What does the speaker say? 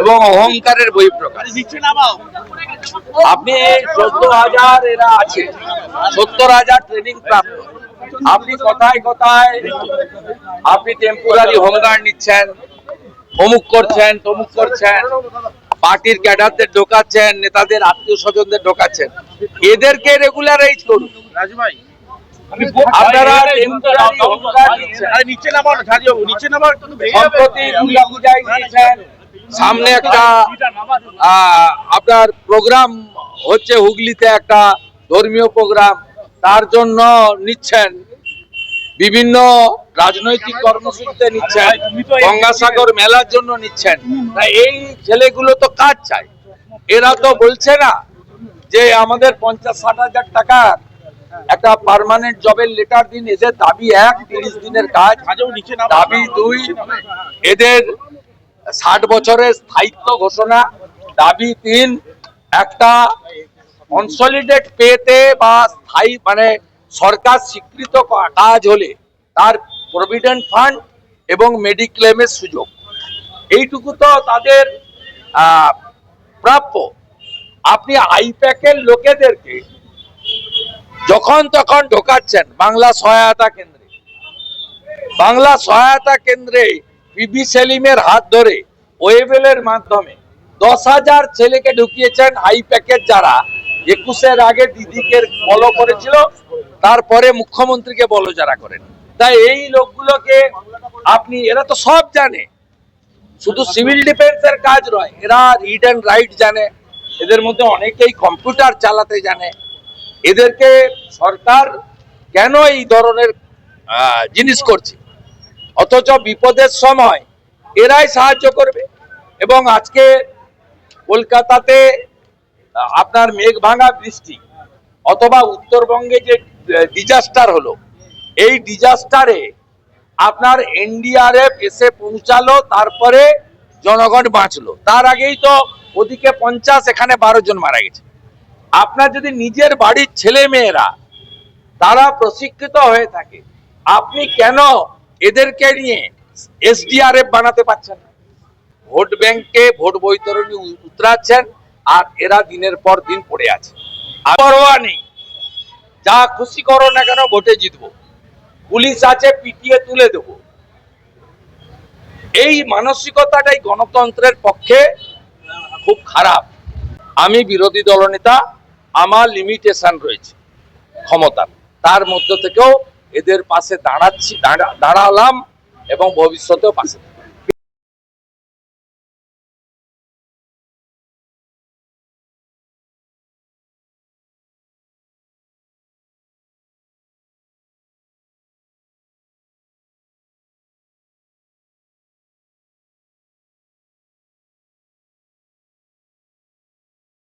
এবং অহংকারের বহিঃপ্রকাশ। আপনি 14,000 এরা আছে, 70,000 ট্রেনিং প্রাপ্ত। আপনি কথায় কথায় আপনি টেম্পোরারি হোমগার্ড নিচ্ছেন, অমুক করছেন, তমুক করছেন, পার্টির ক্যাডারদের ঢোকাচ্ছেন, নেতাদের আত্মীয় স্বজনদের ঢোকাচ্ছেন। এদেরকে রেগুলারাইজ করুন। আপনারা টেম্পোরারি হোমগার্ড নিচ্ছেন, সম্প্রতি দুর্গাপূজায় নিয়েছেন, সামনে একটা আপনার প্রোগ্রাম হচ্ছে হুগলিতে, একটা ধর্মীয় প্রোগ্রাম, তার জন্য নিচ্ছেন, বিভিন্ন রাজনৈতিক কর্মসূচিতে নিচ্ছেন, গঙ্গাসাগর মেলার জন্য নিচ্ছেন। এই ছেলেগুলো তো কাজ চায়, এরা তো বলছে না যে আমাদের 50-60 হাজার টাকার একটা পার্মানেন্ট জবের লেটার দিন। এদের দাবি 1, 30 দিনের কাজ। দাবি 2, এদের 60 বছরের স্থায়িত্ব ঘোষণা। দাবি 3, একটা কনসলিডেট পেতে বা স্থায়ী মানে সরকার স্বীকৃত কাজ হলে তার প্রভিডেন্ট ফান্ড এবং মেডিক্লেমের সুযোগ। এইটুকু তো তাদের প্রাপ্য। আপনি আইপ্যাকের লোকেদেরকে যখন তখন ঢোকাচ্ছেন বাংলা সহায়তা কেন্দ্রে। বাংলা সহায়তা কেন্দ্রে পিবি সেলিমের হাত ধরে ওয়েবেলের মাধ্যমে 10,000 ছেলেকে ঢুকিয়েছেন আইপ্যাকের, যারা 21-এর আগে দিদিকে ফলো করেছিল, তারপরে মুখ্যমন্ত্রীকে বলো যারা করেন। তাই এই লোকগুলোকে আপনি, এরা তো সব জানে, শুধু সিভিল ডিফেন্সের কাজ নয়, এরা রিড অ্যান্ড রাইট জানে, এদের মধ্যে অনেকেই কম্পিউটার চালাতে জানে। এদেরকে সরকার কেন এই ধরনের জিনিস করছে, অথচ বিপদের সময় এরাই সাহায্য করবে। এবং আজকে কলকাতাতে আপনার মেঘ ভাঙা বৃষ্টি অথবা উত্তরবঙ্গে যে ডিজাস্টার হলো, এই ডিজাস্টারে আপনার এনডিআরএফ এসে পৌঁছালো, তারপরে জনগণ বাঁচলো। তার আগেই তো ওদিকে 50, এখানে 12 জন মারা গেছে। আপনার যদি নিজের বাড়ির ছেলে মেয়েরা তারা প্রশিক্ষিত হয়ে থাকে, আপনি কেন এদেরকে নিয়ে এসডিআরএফ বানাতে পারছেন না? ভোট ব্যাংকে ভোট বৈতরণী উতরাচ্ছেন, আর এরা দিনের পর দিন পড়ে আছে। পরোয়া নেই, যা খুশি করো না কেন, ভোটে জিতবো, পুলিশ আছে পিটিয়ে তুলে দেব। এই মানসিকতাটাই গণতন্ত্রের পক্ষে খুব খারাপ। আমি বিরোধী দলনেতা, আমার লিমিটেশন রয়েছে ক্ষমতার, তার মধ্য থেকেও এদের পাশে দাঁড়ালাম এবং ভবিষ্যতেও পাশে।